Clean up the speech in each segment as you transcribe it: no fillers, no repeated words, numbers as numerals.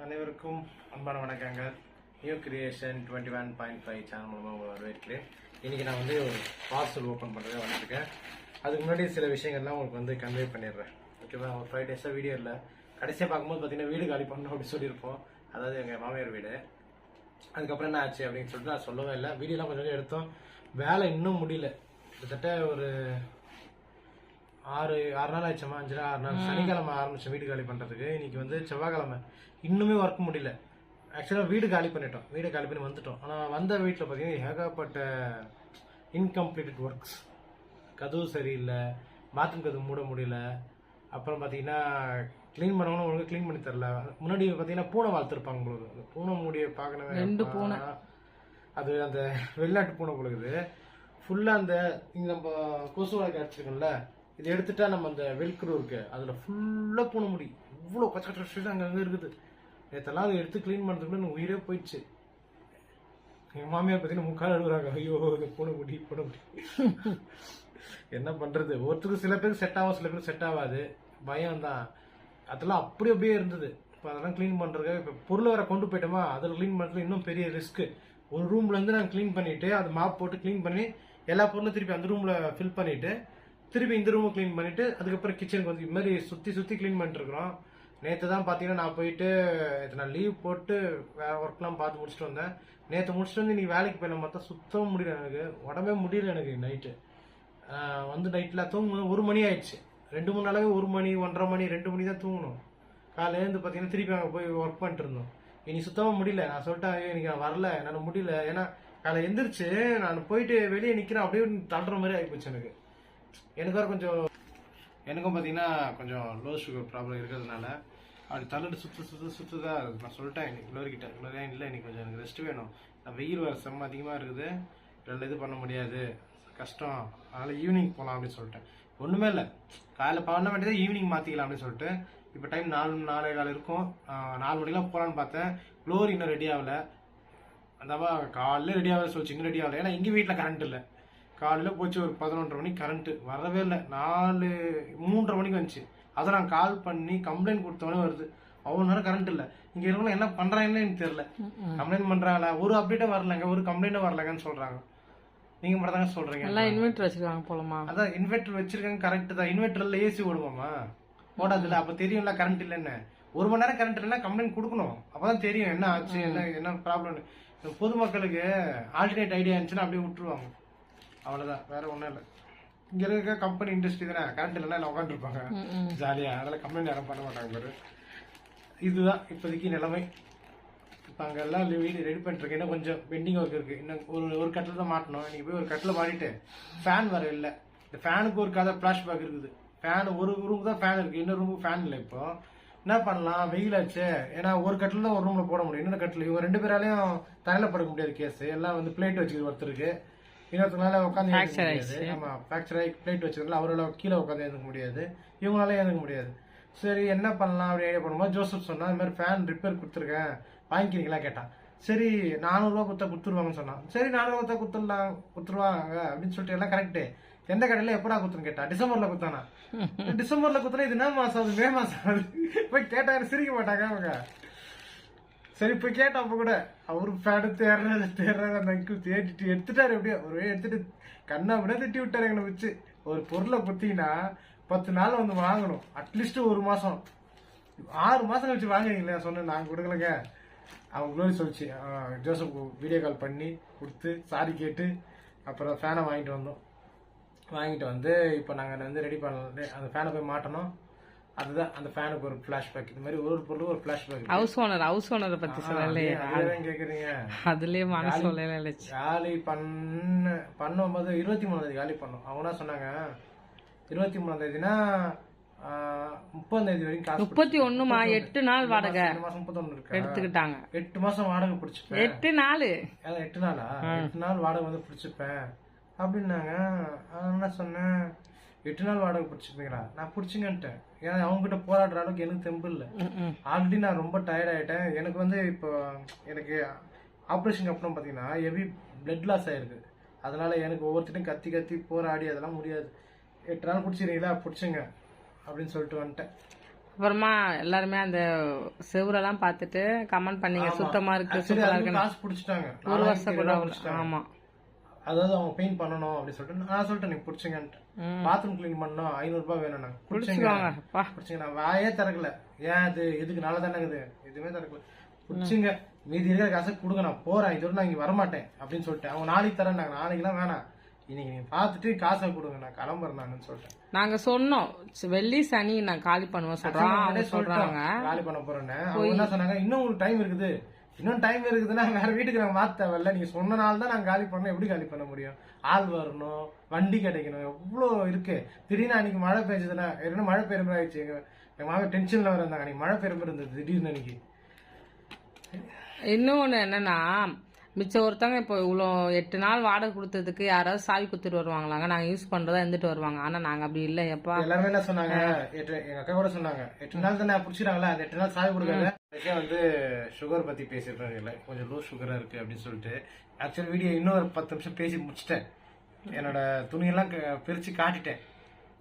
அனைவருக்கும் அன்பான வணக்கங்கள். நியூ கிரியேஷன் 21.5 சேனல் மூலமாக உங்களை வரவேற்கிறேன். இன்றைக்கி நான் வந்து ஒரு பார்சல் ஓப்பன் பண்ணுறதே வந்துருக்கேன். அதுக்கு முன்னாடி சில விஷயங்கள்லாம் உங்களுக்கு வந்து கன்வே பண்ணிடுறேன். ஓகேவா? ஒரு 5 டேஸாக வீடியோ இல்லை. கடைசியாக பார்க்கும்போது பார்த்தீங்கன்னா வீடு காலி பண்ணணும் அப்படின்னு சொல்லியிருப்போம். அதாவது எங்கள் மாமியார் வீடு. அதுக்கப்புறம் என்ன ஆச்சு அப்படின்னு சொல்லிட்டு நான் சொல்லவே இல்லை. வீடியோலாம் கொஞ்சம் எடுத்தோம். வேலை இன்னும் முடியல. கிட்டத்தட்ட ஒரு 6 நாள் ஆயிடுச்சமா, 6 நாள். சனிக்கிழமை ஆரம்பிச்சோம் வீடு காலி பண்ணுறதுக்கு. இன்னைக்கு வந்து செவ்வாய்க்கிழமை. இன்னுமே ஒர்க் முடியல. ஆக்சுவலாக வீடு காலி பண்ணிட்டோம். வீடு காலி பண்ணி வந்துட்டோம். ஆனால் வந்த வீட்டில் பார்த்தீங்கன்னா ஏகப்பட்ட இன்கம்ப்ளீட்டட் ஒர்க்ஸ். கதவு சரியில்லை, பாத்ரூம் கதவு மூட முடியல. அப்புறம் பார்த்தீங்கன்னா க்ளீன் பண்ணவங்களும் ஒழுங்காக க்ளீன் பண்ணி தரல. முன்னாடி பார்த்தீங்கன்னா பூனை வளர்த்துருப்பாங்க உங்களுக்கு. அந்த பூனை மூடியை பார்க்கணும். 2 பூனை. அது அந்த வெளிநாட்டு பூனை கொடுக்குது. ஃபுல்லாக அந்த இங்கே நம்ம கொசு வளர்க்க அடிச்சிருக்கோம்ல, இது எடுத்துட்டா நம்ம அந்த வெல்க்ரோ இருக்கு, அதில் ஃபுல்லாக பூனை முடி இவ்வளோ கச்ச கச்ச அங்கங்கே இருக்குது. நேற்றெல்லாம் அதை எடுத்து க்ளீன் பண்ணுறதுக்குள்ள எனக்கு உயிரே போயிடுச்சு. எங்கள் மாமியார் பார்த்தீங்கன்னா முக்கால் அழுகுறாங்க. ஐயோ பூனை முடி பூனை முடி. என்ன பண்ணுறது? ஒருத்தருக்கு சில பேருக்கு செட் ஆகும், சில பேருக்கு செட் ஆகாது. பயம் தான். அதெல்லாம் அப்படியே இருந்தது. இப்போ அதெல்லாம் க்ளீன் பண்ணுறதுக்காக இப்போ பொருள் வேற கொண்டு போயிட்டோமா, அதில் க்ளீன் பண்ணுறது இன்னும் பெரிய ரிஸ்க்கு. ஒரு ரூம்லேருந்து நாங்கள் க்ளீன் பண்ணிவிட்டு அது மாப் போட்டு க்ளீன் பண்ணி எல்லா பொருளும் திருப்பி அந்த ரூமில் ஃபில் பண்ணிவிட்டு திருப்பி இந்த ரூமை க்ளீன் பண்ணிவிட்டு அதுக்கப்புறம் கிச்சனுக்கு வந்து இது மாதிரி சுற்றி க்ளீன் பண்ணிட்டு இருக்கிறோம். நேற்று தான் பார்த்தீங்கன்னா நான் போயிட்டு நான் லீவ் போட்டு வேற ஒர்க்லாம் பார்த்து முடிச்சுட்டு வந்தேன். நேற்று முடிச்சுட்டு வந்து இன்னைக்கு வேலைக்கு போயிடலாம் பார்த்தா சுத்தமாக முடியல. எனக்கு உடம்பே முடியல. எனக்கு நைட்டு வந்து நைட்டில் தூங்கணும் 1 மணி ஆயிடுச்சு. 2-3 நாளாவே 1 மணி 1:30 மணி 2 மணி தான் தூங்கணும். காலையில இருந்து பார்த்தீங்கன்னா திருப்பி அங்கே போய் ஒர்க் பண்ணிட்டு இருந்தோம். இனி சுத்தமாக முடியல. நான் சொல்லிட்டேன் இன்னைக்கு நான் வரல, என்னால் முடியல. ஏன்னா காலை எந்திரிச்சு நான் போயிட்டு வெளியே நிற்கிறேன், அப்படியே தள்ளுற மாதிரி ஆகிப்போச்சு எனக்கு. எனக்கு வேறு கொஞ்சம் எனக்கும் பார்த்தீங்கன்னா கொஞ்சம் லோ சுகர் ப்ராப்ளம் இருக்கிறதுனால அப்படி தள்ளிட்டு சுற்றுதான் இருக்குது. நான் சொல்லிட்டேன் இன்னைக்கு குளோரிக்கிட்ட இல்லை, இன்னைக்கு கொஞ்சம் எனக்கு ரெஸ்ட் வேணும். நான் வெயில் வேறு செம்ம அதிகமாக இருக்குது, ரெண்டு இது பண்ண முடியாது, கஷ்டம், அதனால் ஈவினிங் போகலாம் அப்படின்னு சொல்லிட்டேன். ஒன்றுமே இல்லை, காலையில் பண்ண வேண்டியதை ஈவினிங் மாற்றிக்கலாம் அப்படின்னு சொல்லிட்டு இப்போ டைம் 4:45 இருக்கும். 4 மணிக்கெலாம் போகலான்னு பார்த்தேன். குளோரி இன்னும் ரெடி ஆகலை. அதாவா காலையில் ரெடி ஆகலை சொல்லிச்சு, இன்னும் ரெடி ஆகலை. ஏன்னா எங்கள் வீட்டில் கரண்ட் இல்லை. காலையில் போச்சு ஒரு 11:30 மணிக்கு கரண்ட்டு வரவே இல்லை. 3:30 மணிக்கு வந்துச்சு. அதை நான் கால் பண்ணி கம்ப்ளைண்ட் கொடுத்தவொடனே வருது. அவ்வளோ நேரம் கரண்ட் இல்லை. இங்கே இருக்கணும் என்ன பண்ணுறாங்கன்னு எனக்கு தெரியல. கம்ப்ளைண்ட் பண்ணுறாங்களா? ஒரு அப்டேட்டே வரலங்க, ஒரு கம்ப்ளைண்ட்டும் வரலங்கன்னு சொல்கிறாங்க. நீங்க மட்டும் தாங்க சொல்றீங்க. எல்லாம் இன்வெர்டர் வச்சிருக்காங்க போலமா? அதான் இன்வெர்டர் வச்சிருக்காங்க, கரெக்ட் தான். இன்வெர்டர்ல ஏசி ஓடுமாமா? ஓடாதுல்ல. அப்ப தெரியும்ல கரண்ட் இல்லைன்னு. 1 மணி நேரம் கரண்ட் இல்லைன்னா கம்ப்ளைண்ட் கொடுக்கணும். அப்பதான் தெரியும் என்ன ஆச்சு, என்ன ப்ராப்ளம். பொதுமக்களுக்கு ஆல்டர்னேட் ஐடியா இருந்துச்சுன்னா அப்படியே விட்டுருவாங்க. அவ்வளவுதான், வேற ஒன்றும் இல்லை. இங்க இருக்க கம்பெனி இண்டஸ்ட்ரி தானே, கரண்ட் இல்லைன்னா எல்லாம் உட்காந்துருப்பாங்க ஜாலியா. அதெல்லாம் கம்ப்ளைண்ட் யாரும் பண்ண மாட்டாங்க பாரு. இதுதான் இப்போதைக்கு நிலைமை. இப்போ அங்கெல்லாம் வீடு ரெடி பண்ணிருக்கேன். இன்னும் கொஞ்சம் பெண்டிங் ஒர்க் இருக்கு. இன்னும் ஒரு கட்டில் தான் மாட்டணும். இன்னைக்கு போய் ஒரு கட்டில் மாட்டிட்டு ஃபேன் வர இல்லை. இந்த ஃபேனுக்கு ஒரு கதை ஃபிளாஷ்பேக் இருக்குது. ஃபேன் ஒரு ரூமுக்கு தான் ஃபேன் இருக்கு, இன்னொரு ரூமுக்கு ஃபேன் இல்லை. இப்போ என்ன பண்ணலாம், வெயிலாச்சு. ஏன்னா ஒரு கட்டில் தான் ஒரு ரூம்ல போட முடியும். இன்னொரு கட்டில் இவங்க 2 பேராலையும் தரையில படுக்க முடியாது. கேஸ் எல்லாம் வந்து பிளேட் வச்சுக்கிது ஒருத்தருக்கு, இன்னொருத்தனால உட்காந்து முடியாது. ஆமா, ஃபிராக்சர் ஆகி பிளேட் வச்சிருக்கல, அவரால் கீழே உட்காந்து எழுந்துக்க முடியாது, இவங்களால எழுந்துக்க முடியாது. சரி என்ன பண்ணலாம் அப்படி ஐடியா பண்ணும்போது ஜோசப் சொன்னா இந்த மாதிரி ஃபேன் ரிப்பேர் கொடுத்துருக்கேன், வாங்கிக்கிறீங்களா கேட்டான். சரி 400 ரூபா கொடுத்தா கொடுத்துருவாங்கன்னு சொன்னான். சரி 400 கொடுத்தா கொடுத்துருவாங்க அப்படின்னு சொல்லிட்டு எல்லாம் கரெக்டு. எந்த கடையில எப்படா குத்துன்னு கேட்டா. டிசம்பர்ல குத்தானா. டிசம்பர்ல குத்தனா இது என்ன மாசம் ஆகுது, மே மாசம் ஆகுது. போய் கேட்டா சிரிக்க மாட்டாங்க அவங்க. சரி போய் கேட்டா அப்ப கூட அவரு ஃபேனு தேடுறாரு அந்த அங்கிள் தேடிட்டு எடுத்துட்டாரு. எப்படியோ ஒரு எடுத்துட்டு கண்ணா விட திட்டி விட்டாரு எங்களை வச்சு. ஒரு பொருளை குத்திங்கன்னா 10 நாள் வந்து வாங்கணும், அட்லீஸ்ட் 1 மாசம் 6 மாசம் கழிச்சு வாங்குறீங்களே சொன்னேன். நாங்க கொடுக்கலங்க. அவங்க குளோரி சொல்லிச்சு. ஜோசப் வீடியோ கால் பண்ணி கொடுத்து சாரி கேட்டு அப்புறம் ஃபேனை வாங்கிட்டு வந்தோம். வாங்கிட்டு வந்து இப்போ நாங்கள் வந்து ரெடி பண்ணலாம். அந்த ஃபேனை போய் மாட்டணும். அதுதான் அந்த ஃபேனுக்கு ஒரு ஃபிளாஷ்பேக். இந்த மாதிரி ஒரு பொருள் ஒரு ஃபிளாஷ்பேக். ஹவுஸ் ஓனரை பத்தி சொல்லலையே கேக்குறீங்க. அதுலயே மனசு சொல்லல. காலி பண்ணும்போது 23ஆம் தேதி காலி பண்ணோம். அவங்க சொன்னாங்க 23ஆம் தேதினா 30ஆம் தேதி வரைக்கும் காசு. 31மா 8 நாள் வாடகை. மாசம் 31 இருக்கு எடுத்துக்கிட்டாங்க. 8 மாசம் வாடகை பிடிச்சிப்பேன். 8 நாள் 8 நாளா 8 நாள் வாடகை வந்து பிடிச்சிப்பேன் அப்படின்னாங்க. என்ன சொன்னேன், 8 நாள் வாடகை பிடிச்சிப்பீங்களா? நான் பிடிச்சிங்கன்ட்டேன். ஏன்னா அவங்க கிட்ட போராடுற அளவுக்கு எனக்கு தெம்பு இல்லை. ஆல்ரெடி நான் ரொம்ப டயர்ட் ஆயிட்டேன். எனக்கு வந்து இப்போ எனக்கு ஆப்ரேஷனுக்கு அப்புறம் பார்த்தீங்கன்னா ஹெவி பிளட் லாஸ் ஆயிருக்கு. அதனால எனக்கு ஒவ்வொருத்தரையும் கத்தி போராடி அதெல்லாம் முடியாது. 8 நாள் பிடிச்சிருக்கீங்களா? பிடிச்சிங்க அப்படின்னு சொல்லிட்டு வந்துட்டேன். அப்புறமா எல்லாருமே அந்த செவுரெல்லாம் பார்த்துட்டு கமெண்ட் பண்ணீங்க சுத்தமா இருக்கு சூப்பரா இருக்கு. காசு பிடிச்சிட்டாங்க. ஒரு வருஷம் கூட ஆகல. ஆமா, அதாவது அவங்க பெயிண்ட் பண்ணணும் அப்படின்னு சொல்லிட்டு நான் சொல்லிட்டேன் நீங்க பிடிச்சிங்கன்ட்டு. பாத்ரூம் கிளீன் பண்ணணும் 500 ரூபாய் வேணும் பிடிச்சிங்க. நான் வாயே திறக்கல. ஏன் அது எதுக்கு நல்லா தானே இருக்குது, எதுவுமே திறக்கல. பிடிச்சிங்க மீதி இருக்கிற காசை கொடுங்க, நான் போறேன், இதோட நான் இங்க வரமாட்டேன் அப்படின்னு சொல்லிட்டேன். அவங்க நாளைக்கு தரேன். நாளைக்கெல்லாம் வேணாம், இன்னைக்கு நீங்க பாத்துட்டு காசை கொடுங்க, நான் கிளம்புறேன் நான் சொல்லிட்டேன். நாங்க சொன்னோம் வெள்ளி சனி நான் காலி பண்ணுவேன் சொல்றாங்க. காலி பண்ண போறேன்னு அவங்க என்ன சொன்னாங்க, இன்னும் உங்களுக்கு டைம் இருக்குது, இன்னும் டைம் இருக்குதுன்னா வேற வீட்டுக்கு நாங்க மாத்த தேவையில்ல, நீங்க சொன்ன நாள் தான் நாங்க காலி பண்ணோம். எப்படி காலி பண்ண முடியும்? ஆள் வரணும், வண்டி கிடைக்கணும், எவ்வளவு இருக்கு. திடீர்னு அன்னைக்கு மழை பெய்ஞ்சதுன்னா என்ன மழை பெருமை ஆயிடுச்சு. எங்க மாமா டென்ஷன்ல வர இருந்தாங்க, அன்னைக்கு மழை பெருமை இருந்தது திடீர்னு அன்னைக்கு. இன்னொன்னு என்னன்னா மிச்சம் ஒருத்தவங்க இப்போ இவ்வளோ 8 நாள் வாடகை கொடுத்ததுக்கு யாராவது சாவி குத்துட்டு வருவாங்களாங்க, நாங்க யூஸ் பண்றதா இருந்துட்டு வருவாங்க. ஆனா நாங்க அப்படி இல்லை. எப்பா எல்லாருமே என்ன சொன்னாங்க, எங்க அக்கா கூட சொன்னாங்க 8 நாள் தானே பிடிச்சிடாங்களா, அந்த 8 நாள் சாவி கொடுக்காங்க. வந்து சுகர் பத்தி பேசிருக்காங்க, கொஞ்சம் லோ சுகரா இருக்கு அப்படின்னு சொல்லிட்டு. ஆக்சுவலி வீடியோ இன்னொரு 10 நிமிஷம் பேசி முடிச்சிட்டேன். என்னோட துணியெல்லாம் பிரிச்சு காட்டிட்டேன்.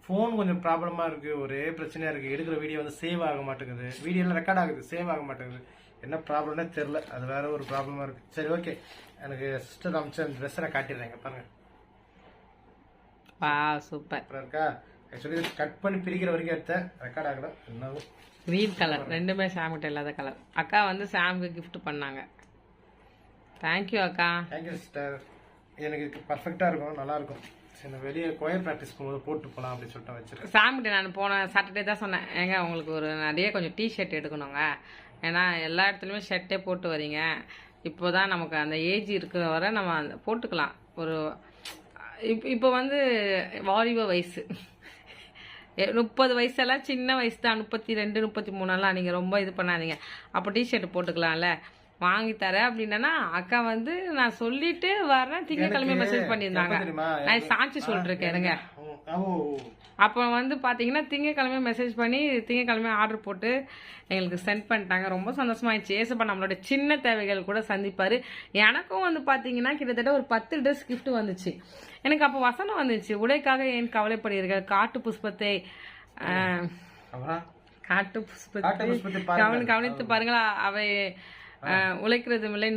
ஃபோன் கொஞ்சம் ப்ராப்ளமா இருக்கு, ஒரே பிரச்சனையா இருக்கு. எடுக்கிற வீடியோ வந்து சேவ் ஆக மாட்டேங்குது, வீடியோ எல்லாம் ரெக்கார்ட் ஆகுது, சேவ் ஆக மாட்டேங்குது. என்ன ப்ராப்ளம்னே தெரியல, அது வேற ஒரு ப்ராப்ளமா இருக்கு. சரி ஓகே, எனக்கு சிஸ்டர் அமைச்ச ட்ரெஸ் நான் காட்டிடுறேங்க பாருங்க. சூப்பர் இருக்கா? ஆக்சுவலி கட் பண்ணி பிரிக்கிற வரைக்கும் எடுத்தேன், ரெக்கார்ட் ஆகல. என்னவும் கிரீன் கலர், ரெண்டுமே சாம்கிட்ட இல்லாத கலர். அக்கா வந்து சாம்க்கு கிஃப்ட் பண்ணாங்க. தேங்க்யூ அக்கா. Thank you sister. எனக்கு பர்ஃபெக்டா இருக்கும், நல்லா இருக்கும். சரி, வெளியே கோயர் ப்ராக்டிஸ் போகும்போது போட்டு போகலாம் அப்படின்னு சொல்லிட்டு வச்சிருக்கேன். சாம்கிட்ட நான் போன சாட்டர்டே தான் சொன்னேன், ஏங்க உங்களுக்கு ஒரு நிறைய கொஞ்சம் டிஷர்ட் எடுக்கணுங்க, ஏன்னா எல்லா இடத்துலையுமே ஷர்ட்டே போட்டு வரீங்க, இப்போதான் நமக்கு அந்த ஏஜ் இருக்கிற வரை நம்ம போட்டுக்கலாம். ஒரு இப்போ வந்து வாலிப வயசு 30 வயசெல்லாம் சின்ன வயசு தான், 32 33 நீங்கள் ரொம்ப இது பண்ணாதீங்க. அப்போ டிஷர்ட் போட்டுக்கலாம்ல, வாங்கி தரேன் அப்படின்னா. அக்கா வந்து நான் சொல்லிட்டு வரேன், திங்கக்கிழமை மெசேஜ் பண்ணியிருந்தாங்க. நான் சாட்சி சொல்லிருக்கேன் இருங்க. அப்போ வந்து பார்த்தீங்கன்னா திங்கக்கிழமை மெசேஜ் பண்ணி திங்கக்கிழமை ஆர்டர் போட்டு எங்களுக்கு சென்ட் பண்ணிட்டாங்க. ரொம்ப சந்தோஷமாயிடுச்சு. ஏசப்பா நம்மளோட சின்ன தேவைகள் கூட சந்திப்பார். எனக்கும் வந்து பார்த்தீங்கன்னா கிட்டத்தட்ட ஒரு 10 ட்ரெஸ் கிஃப்ட் வந்துச்சு. எனக்கு அப்போ வசனம் வந்துச்சு, உடைக்காக ஏன் கவலைப்படுகிறீர்கள், காட்டு புஷ்பத்தை கவனித்து பாருங்களா, அவை உழைக்கிறதும் இல்லை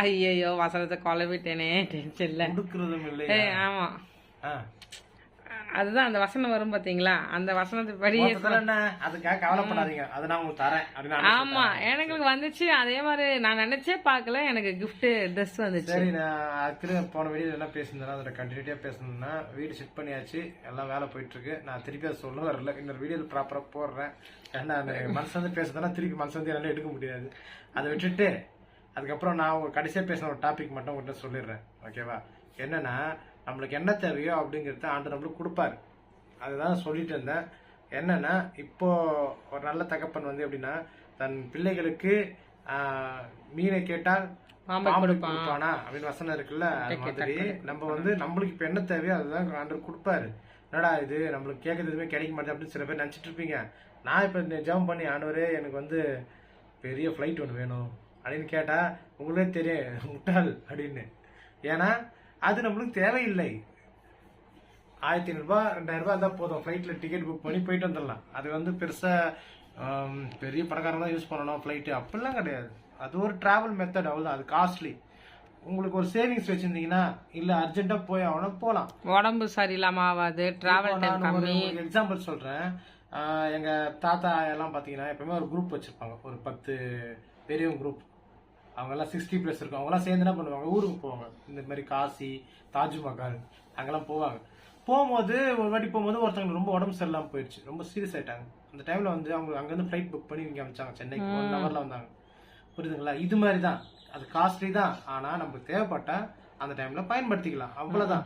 ஐயோ வசனத்தை கொலை விட்டேனே, டென்ஷன்ல. ஆமா, அதுதான் அந்த வசனம் வரும் பாத்தீங்களா, அந்த வசனத்தை படி அதுக்காக கவலைப்படாதீங்க, அது நான் உங்களுக்கு தரேன். ஆமா, எனக்கு வந்துச்சு. அதே மாதிரி நான் நினைச்சே பார்க்கல, எனக்கு கிஃப்ட் ட்ரெஸ் வந்துச்சு. சரி, நான் ஆக்சுவலி போன வீடியோ என்ன பேசியிருந்தேன், அதோட கண்டினியூட்டியா பேசணும்னா, வீடு ஷிஃப்ட் பண்ணியாச்சு, எல்லாம் வேலை போயிட்டு இருக்கு. நான் திருப்பி அதை சொல்ல வரல, இன்னொரு வீடியோல ப்ராப்பரா போடுறேன். ஏன்னா மனசு வந்து பேசுறதுனா திருப்பி மனசு வந்து என்னால எடுக்க முடியாது. அதை விட்டுட்டு அதுக்கப்புறம் நான் கடைசியா பேசின ஒரு டாபிக் மட்டும் உங்கள்கிட்ட சொல்லிடுறேன், ஓகேவா? என்னன்னா, நம்மளுக்கு என்ன தேவையோ அப்படிங்கிறத ஆண்டு நம்மளுக்கு கொடுப்பாரு. அதுதான் சொல்லிட்டு இருந்தேன். என்னன்னா, இப்போ ஒரு நல்ல தகப்பன் வந்து எப்படின்னா, தன் பிள்ளைகளுக்கு மீனை கேட்டால் பாம்பு கொடுப்பானா அப்படின்னு வசனம் இருக்குல்ல, அது மாதிரி நம்ம வந்து நம்மளுக்கு இப்ப என்ன தேவையோ அதுதான் ஆண்டு கொடுப்பாரு. என்னடா இது நம்மளுக்கு கேட்கறது எதுவுமே கிடைக்க மாட்டேன் அப்படின்னு சில பேர் நினைச்சிட்டு இருப்பீங்க. நான் இப்ப ஜெபம் பண்ணி, ஆண்டவரே எனக்கு வந்து பெரிய ஃபிளைட் ஒன்று வேணும் அப்படின்னு கேட்டா உங்களே தெரியும் முட்டாள் அப்படின்னு. ஏன்னா அது நம்மளுக்கு தேவையில்லை. 1500 ரூபாய் 2000 ரூபாய் இருந்தா போதும், ஃபிளைட்ல டிக்கெட் புக் பண்ணி போயிட்டு வந்துடலாம். அது வந்து பெருசா பெரிய பணக்காரங்க தான் யூஸ் பண்ணணும் ஃபிளைட்டு, அப்படிலாம் கிடையாது. அது ஒரு டிராவல் மெத்தட், அவ்வளவுதான். அது காஸ்ட்லி. உங்களுக்கு ஒரு சேவிங்ஸ் வச்சிருந்தீங்கன்னா, இல்ல அர்ஜென்ட்டா போய் அவனை போலாம், உடம்பு சரியில்லாம ஆகாது, டிராவல் டைம் கம்மி. எக்ஸாம்பிள் சொல்றேன், எங்க தாத்தா எல்லாம் பாத்தீங்கன்னா எப்பவுமே ஒரு குரூப் வச்சிருப்பாங்க, ஒரு 10 பெரியவங்க குரூப். அவங்க எல்லாம் 60+ இருக்கும். அவங்க எல்லாம் சேர்ந்து என்ன பண்ணுவாங்க, ஊருக்கு போவாங்க. இந்த மாதிரி காசி, தாஜ்மஹால் அங்கெல்லாம் போவாங்க. போகும்போது ஒரு வாட்டி போகும்போது ஒருத்தவங்க ரொம்ப உடம்பு சரியில்லாம போயிடுச்சு, ரொம்ப சீரியஸ் ஆயிட்டாங்க. அந்த டைம்ல வந்து அவங்க அங்கிருந்து ஃபிளைட் புக் பண்ணி இங்க அமைச்சாங்க, சென்னைக்கு 1 ஹவர்ல வந்தாங்க. புரியுதுங்களா? இது மாதிரி தான், அது காஸ்ட்லி தான், ஆனா நமக்கு தேவைப்பட்டா அந்த டைம்ல பயன்படுத்திக்கலாம், அவ்வளவுதான்.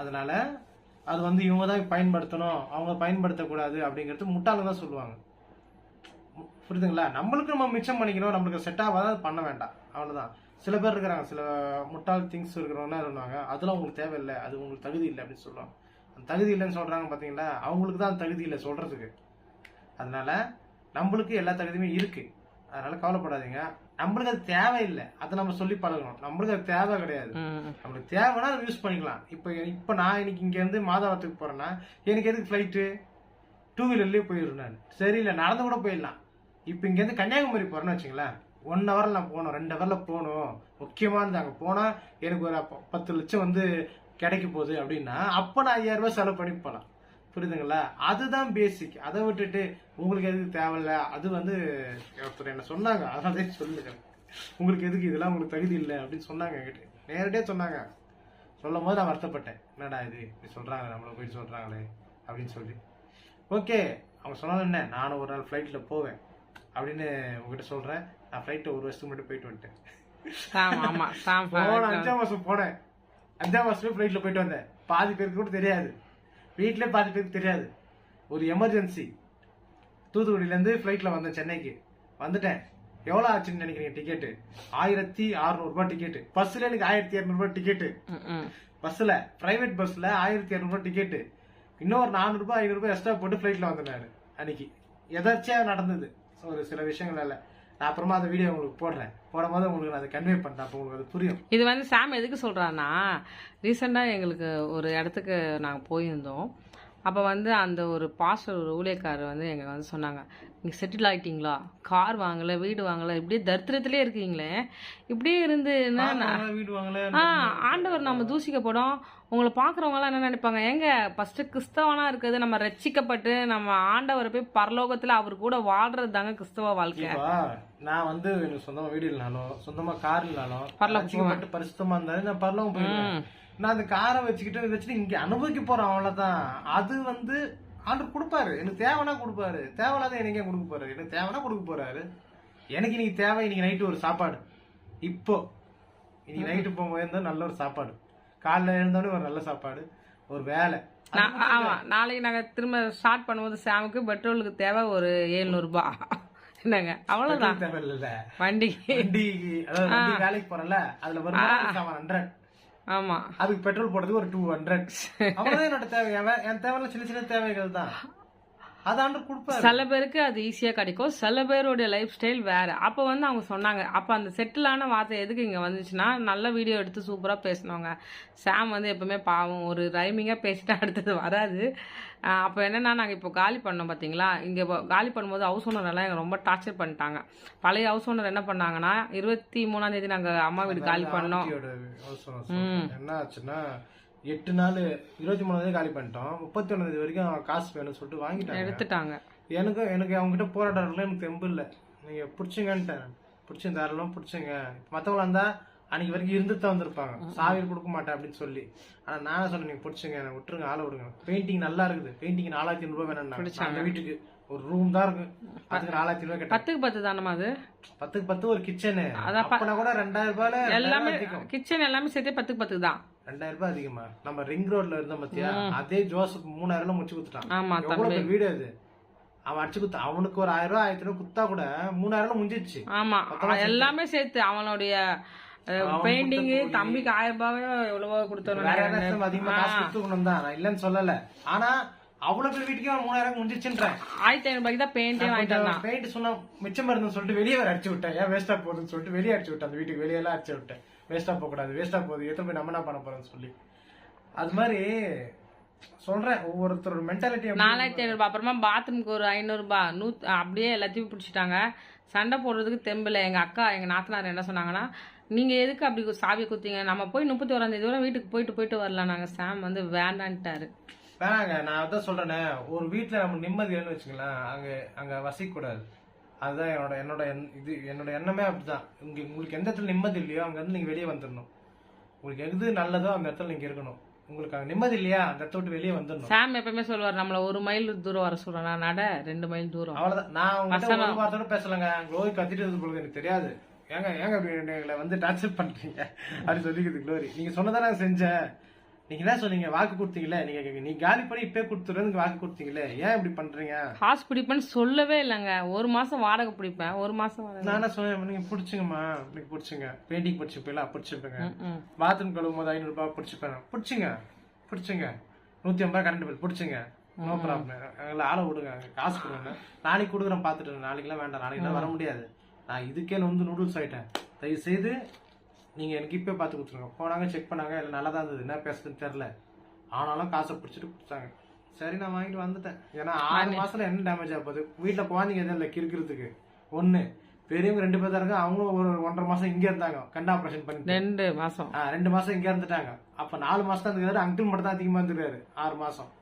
அதனால அது வந்து இவங்க தான் பயன்படுத்தணும், அவங்க பயன்படுத்தக்கூடாது அப்படிங்கிறது முட்டாள தான் சொல்லுவாங்க. புரியுதுங்களா? நம்மளுக்கு நம்ம மிச்சம் பண்ணிக்கணும், நம்மளுக்கு செட் ஆகாத பண்ண வேண்டாம், அவ்வளவுதான். சில பேர் இருக்கிறாங்க, சில முட்டாள் திங்ஸ் இருக்கிறவங்க இருந்தாங்க, அதெல்லாம் உங்களுக்கு தேவையில்லை, அது உங்களுக்கு தகுதி இல்லை அப்படின்னு சொல்லுவாங்க. அந்த தகுதி இல்லைன்னு சொல்றாங்க பாத்தீங்களா, அவங்களுக்கு தான் தகுதி இல்லை சொல்றதுக்கு. அதனால நம்மளுக்கு எல்லா தகுதியுமே இருக்கு. அதனால கவலைப்படாதீங்க. நம்மளுக்கு அது தேவையில்லை, அதை நம்ம சொல்லி பழகணும். நம்மளுக்கு அது தேவை கிடையாது. நம்மளுக்கு தேவைன்னா அதை யூஸ் பண்ணிக்கலாம். இப்போ நான் இன்னைக்கு இங்க இருந்து மாதவரத்துக்கு போறேன்னா எனக்கு எதுக்கு ஃபிளைட்டு? 2 வீலர்லயே போயிடுறேன் நான். சரியில்லை, நடந்து கூட போயிடலாம். இப்போ இங்க இருந்து கன்னியாகுமரி போறேன்னு வச்சுங்களேன், 1 ஹவர்ல நான் போகணும், 2 ஹவர்ல போகணும். முக்கியமானது அங்க போனா எனக்கு ஒரு 10 லட்சம் வந்து கிடைக்க போகுது அப்படின்னா அப்ப நான் 5000 ரூபாய் செலவு பண்ணி போகலாம். புரியுதுங்களா? அதுதான் பேசிக். அதை விட்டுட்டு உங்களுக்கு எதுக்கு தேவையில்ல, அது வந்து ஒருத்தர் என்ன சொன்னாங்க, அதனால சொல்லுங்க, உங்களுக்கு எதுக்கு இதெல்லாம் உங்களுக்கு தகுதி இல்லை அப்படின்னு சொன்னாங்க என்கிட்ட, நேரடியா சொன்னாங்க. சொல்லும் போது நான் வருத்தப்பட்டேன், என்னடா இது இப்படி சொல்றாங்க, நம்மள போய் சொல்றாங்களே அப்படின்னு சொல்லி. ஓகே, அவங்க சொன்னாலும் என்ன, நானும் ஒரு நாள் ஃபிளைட்ல போவேன் அப்படின்னு உங்ககிட்ட சொல்றேன். நான் ஃபிளைட்ல 1 வருஷத்துக்கு முன்னாடி போயிட்டு வந்துட்டேன். போன 5ஆம் மாசம் போனேன், 5ஆம் மாசத்துல ஃபிளைட்ல போயிட்டு வந்தேன். பாதி பேருக்கு கூட தெரியாது, வீட்லயே பாதி பேருக்கு தெரியாது. ஒரு எமர்ஜென்சி தூத்துக்குடியில இருந்து ஃபிளைட்ல வந்தேன், சென்னைக்கு வந்துட்டேன். எவ்வளவு ஆச்சுன்னு நினைக்கிறீங்க டிக்கெட்டு? 1600 ரூபாய் டிக்கெட்டு. பஸ்ல எனக்கு 1200 ரூபாய் டிக்கெட்டு. பஸ்ல, பிரைவேட் பஸ்ல 1200 ரூபாய் டிக்கெட்டு. இன்னொரு 400 ரூபாய் 500 ரூபாய் எக்ஸ்ட்ரா போட்டு ஃபிளைட்ல வந்தேன் நான் அன்னைக்கு. எதாச்சியா நடந்தது ஒரு சில விஷயங்களால. நான் அப்புறமா அந்த வீடியோ உங்களுக்கு போடுறேன், போடும்போது உங்களுக்கு நான் அதை கன்வே பண்றேன், அப்போ உங்களுக்கு அது புரியும். இது வந்து சாம் எதுக்கு சொல்றான்னா, ரீசெண்டா எங்களுக்கு ஒரு இடத்துக்கு நாங்க போயிருந்தோம். அப்போ வந்து அந்த ஒரு பாஸ்டர், ஒரு ஊழியக்காரர் வந்து எங்க வந்து சொன்னாங்க, நீங்க செட்டில் ஆயிட்டீங்களா, கார் வாங்கல, வீடு வாங்கல, இப்படியே தரித்திரத்திலே இருக்கீங்களே, இப்படியே இருந்து வீடு வாங்கல. ஆண்டவர் நம்ம தூசிக்க போடும். உங்களை பாக்குறவங்க எல்லாம் என்ன நினைப்பாங்க, எங்க ஃபர்ஸ்ட் கிறிஸ்தவனா இருக்கிறது, நம்ம ரட்சிக்கப்பட்டு நம்ம ஆண்டவரை போய் பரலோகத்துல அவர் கூட வாழ்றது தாங்க கிறிஸ்தவ வாழ்க்கை. நான் வந்து எனக்கு சொந்தமா வீடு இல்லனாலும், சொந்தமா கார் இல்லனாலும், ரட்சிக்கப்பட்டு பரிசுத்தமா இருந்தாலும் நான் பரலோகம் போயிடுவேன். நான் அந்த காரை வச்சுக்கிட்டு இங்க அனுபவிக்க போறேன், அவ்வளவுதான். அது வந்து ஆண்டவர் கொடுப்பாரு, எனக்கு தேவைன்னா கொடுப்பாரு, தேவையில்லாத எனக்கு கொடுக்க போறாரு. எனக்கு தேவைன்னா கொடுக்க போறாரு. எனக்கு இன்னைக்கு தேவை, இன்னைக்கு நைட்டு ஒரு சாப்பாடு. இப்போ இன்னைக்கு நைட்டு போகும்போது நல்ல ஒரு சாப்பாடு, காலைல எழுந்தோடனே ஒரு நல்ல சாப்பாடு, ஒரு வேலை. ஆமா, நாளைக்கு நாங்க திரும்ப ஸ்டார்ட் பண்ணும்போது சாமுக்கு பெட்ரோலுக்கு தேவை ஒரு 700 ரூபாய். என்னங்க, அவ்வளவுதான். தேவை இல்ல, வண்டி அதாவது வேலைக்கு போறல, அதுல ஒரு 100. ஆமா, அதுக்கு பெட்ரோல் போடுறதுக்கு ஒரு 200. அவ்வளவுதான் என்னோட தேவை. என் தேவையில்ல சின்ன சின்ன தேவைகள் தான். சில பேருக்கு அது ஈஸியா கிடைக்கும், சில பேருடைய லைஃப் ஸ்டைல் வேற. அப்ப வந்து அவங்க சொன்னாங்க, அப்ப அந்த செட்டிலான வார்த்தை எதுக்கு இங்க வந்துச்சுன்னா, நல்ல வீடியோ எடுத்து சூப்பரா பேசினவங்க. சாம் வந்து எப்பவுமே பாவம் ஒரு ரைமிங்கா பேசிட்டு அடுத்தது வராது. அப்போ என்னன்னா, நாங்கள் இப்போ காலி பண்ணோம் பார்த்தீங்களா, இங்கே காலி பண்ணும்போது ஹவுஸ் ஓனர் எல்லாம் எங்களை ரொம்ப டார்ச்சர் பண்ணிட்டாங்க. பழைய ஹவுஸ் ஓனர் என்ன பண்ணாங்கன்னா, 23ஆம் தேதி நாங்கள் அம்மா வீடு காலி பண்ணோம். என்ன ஆச்சுன்னா, 8 நாள் 23ஆம் தேதி காலி பண்ணிட்டோம். 31ஆம் தேதி வரைக்கும் காசு வேணும்னு சொல்லிட்டு வாங்கிட்டாங்க, எடுத்துட்டாங்க. எனக்கு அவங்க கிட்ட போராடுறதுல எனக்கு தெம்பு இல்லை. நீங்க பிடிச்சிங்கன்ட்டேன், பிடிச்சி தாராளம் பிடிச்சிங்க. மற்றவங்களா இருந்தா அன்னைக்கு வரைக்கும் இருந்துட்டு தான் வந்திருப்பாங்க, சாவி கொடுக்க மாட்டேன் அப்படின்னு சொல்லி. ஆனா நான் சொன்னேன், நீங்க பிடிச்சிங்க, விட்டுருங்க, ஆளை விடுங்க. பெயிண்டிங் நல்லா இருக்குது, பெயிண்டிங் 4500 ரூபாய் வேணும். அந்த வீட்டுக்கு ஒரு ரூம் தான் இருக்கு, அதுக்கு 4500 ரூபாய் கேட்டேன். 10க்கு 10 தானே அது? 10க்கு 10 ஒரு கிச்சனு. அப்பனா கூட 2000 ரூபாயில எல்லாமே, கிச்சன் எல்லாமே சேர்த்து 10க்கு 10 தான். 2000 ரூபாய் அதிகமா. நம்ம ரிங் ரோட்ல இருந்தோம் பாத்தியா, அதே ஜோசப் 3000 முடிச்சு கொடுத்துட்டான். எவ்வளவு வீடு அது, அவன் அடிச்சு குத்தா. அவனுக்கு ஒரு 1000 ரூபாய் 1500 குத்தா கூட 3000 முடிஞ்சிச்சு. ஆமா, எல்லாமே சேர்த்து அவனுடைய பெயிண்டிங். தம்பிக்கு 1000 ரூபாய் எவ்வளவோ கொடுத்தோம், அதிகமா காசு கொடுத்துக்கணும் தான், நான் இல்லன்னு சொல்லல. ஆனா அவ்வளவு வீட்டுக்கு 3000 முடிஞ்சிச்சுன்றேன். 1500 ரூபாய்க்கு தான் பெயிண்டே வாங்கிட்டான். பெயிண்ட் சொன்னா மிச்சம் இருந்துன்னு சொல்லிட்டு வெளியே வேற அடிச்சு விட்டேன். ஏன் வேஸ்டா போகுதுன்னு சொல்லிட்டு வெளியே அடிச்சு விட்டேன். அந்த வீட்டுக்கு வெளியெல்லாம் அடிச்சு விட்டேன். வேஸ்டா போக கூடாது, வேஸ்டா போகுது, எத்தனை போய் நம்ம என்ன பண்ண போறோம்னு சொல்லி. அது மாதிரி சொல்றேன், ஒவ்வொருத்தரோட மென்டாலிட்டி. 4500 ரூபாய். அப்புறமா பாத்ரூமுக்கு ஒரு 500 ரூபாய், அப்படியே எல்லாத்தையும் பிடிச்சிட்டாங்க. சண்டை போடுறதுக்கு தெம்பில்ல. எங்க அக்கா, எங்க நாத்தனார் என்ன சொன்னாங்கன்னா, நீங்க எதுக்கு அப்படி சாவி குத்தீங்க, நம்ம போய் 31ஆம் தேதி வரை வீட்டுக்கு போயிட்டு வரலாம். நாங்க சாம் வந்து வேண்டான்ட்டாரு. வேணாங்க, நான் அதான் சொல்றேனே, ஒரு வீட்டுல நம்ம நிம்மதி இல்லைன்னு வச்சுக்கலாம், அங்க வசிக்க கூடாது. அதுதான் என்னோட எண்ணமே அப்படிதான். உங்களுக்கு எந்த இடத்துல நிம்மதி இல்லையோ அங்க இருந்து நீங்க வெளியே வந்துடணும். உங்களுக்கு எது நல்லதோ அந்த இடத்துல நீங்க இருக்கணும். உங்களுக்கு அங்க நிம்மதி இல்லையா, அந்த இடத்த விட்டு வெளியே வந்துடணும். சாம் எப்பவுமே சொல்லுவார், நம்மள 1 மைல் தூரம் வர சொல்றேன், நட 2 மைல் தூரம். அவ்வளவுதான். நான் உங்ககிட்ட ஒரு வார்த்தையோட பேசலங்க, க்ளோரி கத்திட்டு பொழுது எனக்கு தெரியாது. ஏங்க எங்களை வந்து டார்ச்சர் பண்றீங்க அப்படின்னு சொல்லிக்குது க்ளோரி. நீங்க சொன்னதான் நான் செஞ்சேன். நீங்க என்ன சொன்னீங்க, வாக்கு கொடுத்தீங்களே, நீ காலி பண்ணி இப்பே கொடுத்துருன்னு வாக்கு கொடுத்தீங்களே, ஏன் இப்படி பண்றீங்க? காசு பிடிப்பேன்னு சொல்லவே இல்லைங்க. 1 மாசம் வாடகை பிடிப்பேன், 1 மாசம் நானே சொன்னேன், நீங்க பிடிச்சுங்கம்மா, நீங்க பிடிச்சுங்க. பெயிண்டிங் பிடிச்சிப்பீங்களா, பிடிச்சிருப்பேங்க. பாத்ரூம் கழுவும் போது 500 ரூபாய் பிடிச்சிப்பேன், பிடிச்சுங்க. 150 ரூபாய் கரண்ட் பில் பிடிச்சுங்க, நோ ப்ராப்ளம். எங்களை ஆளை விடுங்க, காசு கொடுங்க, நாளைக்கு கொடுக்குறேன் பாத்துட்டு. நாளைக்கு எல்லாம் வேண்டாம், நாளைக்கு வர முடியாது. நான் இதுக்கே வந்து நூடுல்ஸ் ஆகிட்டேன். தயவு செய்து நீங்கள் எனக்கு இப்போ பார்த்து கொடுத்துருங்க. போனாங்க, செக் பண்ணாங்க, எல்லாம் நல்லா தான் இருந்தது, என்ன பேசுறதுன்னு தெரில. ஆனாலும் காசை பிடிச்சிட்டு கொடுத்தாங்க. சரி, நான் வாங்கிட்டு வந்துட்டேன். ஏன்னா 6 மாதத்தில் என்ன டேமேஜ் ஆக போகுது? வீட்டில் குழந்தைங்க எதுவும் இல்லை கிறுக்கிறதுக்கு. ஒன்று பெரியவங்க 2 பேர் தான் இருக்காங்க. அவங்களும் ஒரு 1.5 மாதம் இங்கே இருந்தாங்க, கண் ஆப்ரேஷன் பண்ணி 2 மாதம் 2 மாதம் இங்கே இருந்துட்டாங்க. அப்போ 4 மாதம் தான் இருந்துக்காரு. அங்கிள் மட்டும் தான் அதிகமாக இருந்துருக்காரு 6 மாதம்.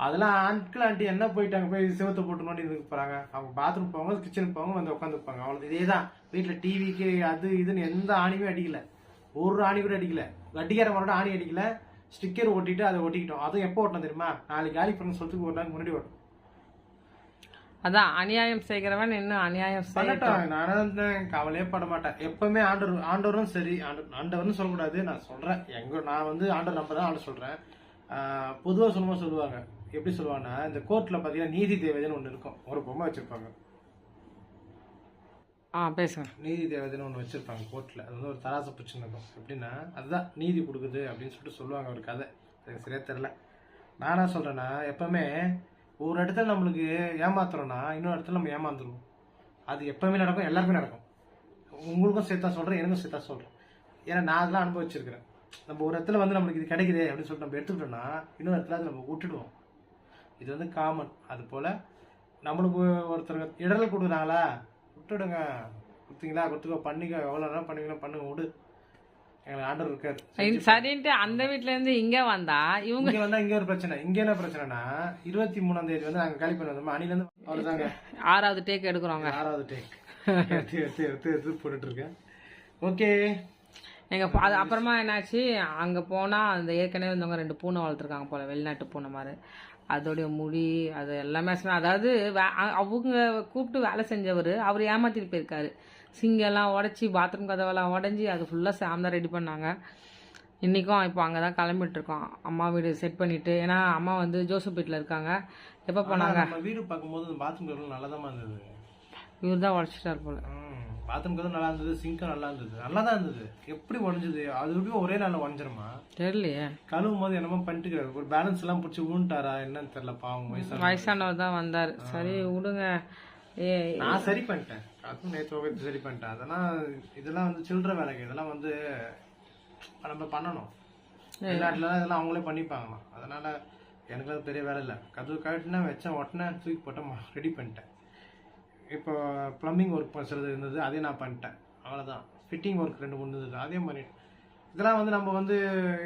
அதெல்லாம் அங்கிள் ஆண்டி என்ன போயிட்டாங்க, போய் சிவத்தை போட்டு நோண்டி இதுக்கு போகிறாங்க. அவங்க பாத்ரூம் போவாங்க, கிச்சனுக்கு போவாங்க, வந்து உட்காந்துருப்பாங்க. அவ்வளோ இதே தான். வீட்டில் டிவிக்கு அது இதுன்னு எந்த ஆணியுமே அடிக்கல, ஒரு ஆணி கூட அடிக்கல. வட்டிக்கார மரோட ஆணி அடிக்கல. ஸ்டிக்கர் ஒட்டிட்டு அதை ஒட்டிக்கிட்டோம். அதுவும் எப்போ ஓட்டணும் தெரியுமா? நாளைக்கு காலி பண்ண சொல்றதுக்கு ஒரு நாளைக்கு முன்னாடி ஓட்டும். அதான் அநியாயம் செய்கிறவன் இன்னும் அநியாயம் பண்ணட்டும். நானும் கவலையே பட மாட்டேன். எப்பவுமே ஆண்டவரும் சரி, ஆண்டவர்னு சொல்லக்கூடாது, நான் சொல்றேன். நான் வந்து ஆண்டவர் நம்ப தான் ஆண்டு சொல்றேன். பொதுவாக சொல்லுவாங்க. எப்படி சொல்லுவாங்கன்னா, இந்த கோர்ட்ல பாத்தீங்கன்னா நீதி தேவதைன்னு ஒண்ணு இருக்கும். ஒரு பொம்மை வச்சிருப்பாங்க. பேசுங்க. நீதி தேவதைன்னு ஒன்று வச்சிருப்பாங்க கோர்ட்ல. அது வந்து ஒரு தராசு பிரச்சனை இருக்கும். எப்படின்னா, அதுதான் நீதி கொடுக்குது அப்படின்னு சொல்லிட்டு சொல்லுவாங்க ஒரு கதை. எனக்கு சரியா தெரியல. நான் என்ன சொல்றேன்னா, எப்பவுமே ஒரு இடத்துல நம்மளுக்கு ஏமாத்துறோம்னா இன்னொரு இடத்துல நம்ம ஏமாந்துருவோம். அது எப்பவுமே நடக்கும், எல்லாருமே நடக்கும். உங்களுக்கும் சேர்த்தா சொல்றேன், எனக்கும் சேர்த்தா சொல்றேன். ஏன்னா நான் அதெல்லாம் அனுபவிச்சிருக்கிறேன். நம்ம ஒரு இடத்துல வந்து நம்மளுக்கு இது கிடைக்குது அப்படின்னு சொல்லிட்டு நம்ம எடுத்துக்கிட்டோம்னா இன்னொரு இடத்துல அதை நம்ம விட்டுடுவோம். இது வந்து காமன். அது போல நம்மளுக்கு ஒருத்தர் இடர்கள் கொடுக்குறாங்களா, விட்டுடுங்க. கொடுத்தீங்களா கொடுத்துக்கோ, பண்ணிக்க, எவ்வளோ நேரம் பண்ணிக்கலாம் பண்ணுங்க, விடு. எங்களுக்கு ஆர்டர் இருக்காது சரின்ட்டு அந்த வீட்டுல இருந்து இங்க வந்தா இவங்க வந்தா இங்க ஒரு பிரச்சனை. இங்க என்ன பிரச்சனைனா, 23ஆம் தேதி வந்து நாங்க காலி பண்ணி வந்தோம். அணில இருந்து அவ்வளவுதாங்க 6வது டேக் எடுக்கிறோங்க. 6வது டேக் எடுத்து போட்டுட்டு இருக்கேன். ஓகே. எங்க அது அப்புறமா என்னாச்சு, அங்க போனா அந்த ஏற்கனவே வந்தவங்க 2 பூனை வளர்த்துருக்காங்க போல, வெளிநாட்டு பூனை மாதிரி. அதோடைய முடி அது எல்லாமே, அதாவது அவங்க கூப்பிட்டு வேலை செஞ்சவர் அவர் ஏமாத்திட்டு போயிருக்காரு. சிங்கெல்லாம் உடச்சி, பாத்ரூம் கதவெல்லாம் உடஞ்சி, அது ஃபுல்லாக சாம் தான் ரெடி பண்ணாங்க. இன்றைக்கும் இப்போ அங்கே தான் கிளம்பிட்டு இருக்கோம். அம்மா வீடு செட் பண்ணிட்டு. ஏன்னா அம்மா வந்து ஜோசப் வீட்டில் இருக்காங்க. எப்போ போனாங்க? வீடு பார்க்கும்போது பாத்ரூம் கதவு நல்லா தான் இருந்தது. இவர் தான் உடச்சிட்டாரு போல. பாத்ரூம் கதவு நல்லா இருந்தது, சிங்கும் நல்லா இருந்தது, நல்லா தான் இருந்தது. எப்படி உடஞ்சது? அது எப்படியும் ஒரே நாளில் உடஞ்சிருமா தெரியலையே. கழுவும் போது என்னமோ பண்ணிட்டு ஒரு பேலன்ஸ் எல்லாம் பிடிச்சி ஊன்ட்டாரா என்னன்னு தெரியல. பாவம் வயசானவர் தான் வந்தார். சரி விடுங்க. நான் சரி பண்ணிட்டேன். அதுவும் நேற்று சரி பண்ணிட்டேன். அதெல்லாம் இதெல்லாம் வந்து சில்லற வேலைக்கு. இதெல்லாம் வந்து நம்ம பண்ணணும். வெளிநாட்டுலலாம் இதெல்லாம் அவங்களே பண்ணிப்பாங்கண்ணா. அதனால எனக்கு அது பெரிய வேலை இல்லை. கதவு கட்டினா வச்சேன், உடனே தூக்கி போட்டேன், ரெடி பண்ணிட்டேன். இப்போ ப்ளம்பிங் ஒர்க் சிலது இருந்தது, அதையும் நான் பண்ணிட்டேன். அவ்வளோதான். ஃபிட்டிங் ஒர்க் 2-3 இருந்தது, அதையும் பண்ணிட்டேன். இதெல்லாம் வந்து நம்ம வந்து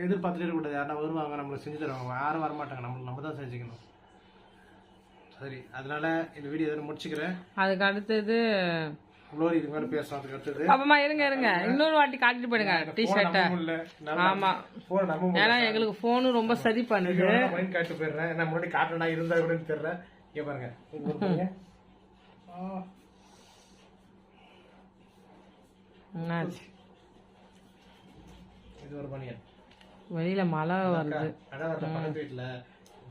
எதிர்பார்த்துட்டே இருக்கக்கூடாது. யாருன்னா வருவாங்க, நம்மளுக்கு செஞ்சு தருவாங்க. யாரும் வரமாட்டாங்க, நம்ம தான் செஞ்சுக்கணும். சரி, அதனால இந்த வீடியோ எதாவது முடிச்சுக்கிறேன். அதுக்கு அடுத்தது குளோரி இதுக்கு மேலே பேசலாம். அதுக்கு அடுத்தது அப்பமா இருங்க இன்னொரு வாட்டி காட்டிட்டு போயிடுங்க டிஷர்ட்டை. ஆமா, ஏன்னா எங்களுக்கு போனு ரொம்ப சரி பண்ணுது. காட்டு போயிடுறேன். நான் முன்னாடி காட்டணா இருந்தா கூட தெரியல. இங்க பாருங்க. என்னாச்சு? இது ஒரு பனியன். வெளியில மழை வருது. வீட்டுல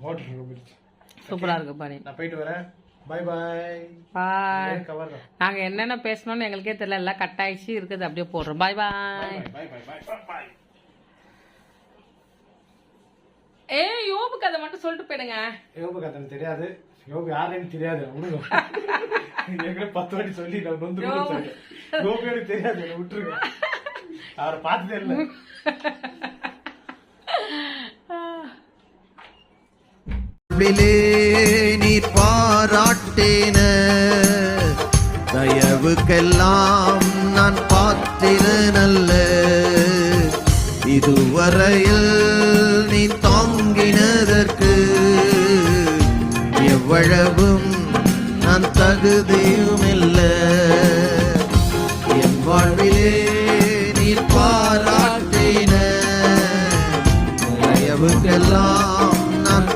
மோட்டர் சூப்பரா இருக்கு பனி. நான் போயிட்டு வரேன். Bye bye. பாய். நாங்க என்னென்ன பேசணும்னு எங்களுக்கே தெரியல, எல்லாம் கட் ஆயிடுச்சு இருக்குது, அப்படியே போடுறோம். பாய் பாய். யோபு கதை மட்டும் சொல்லிட்டு போயிடுங்க. யோபு கதை தெரியாது. யோபு யாருன்னு தெரியாது. 10 வாட்டி சொல்லி யோபு எனக்கு தெரியாது, விட்டுருங்க. அவரை பார்த்ததே இல்லை. நீர் பாராட்டேன தயவுக்கெல்லாம் நான் பாத்திரனல்ல. இதுவரையில் நீ தாங்கினதற்கு எவ்வளவும் நான் தகுதியுமில்ல. என் வாழ்விலே நீர் பாராட்டின தயவுக்கெல்லாம் நான்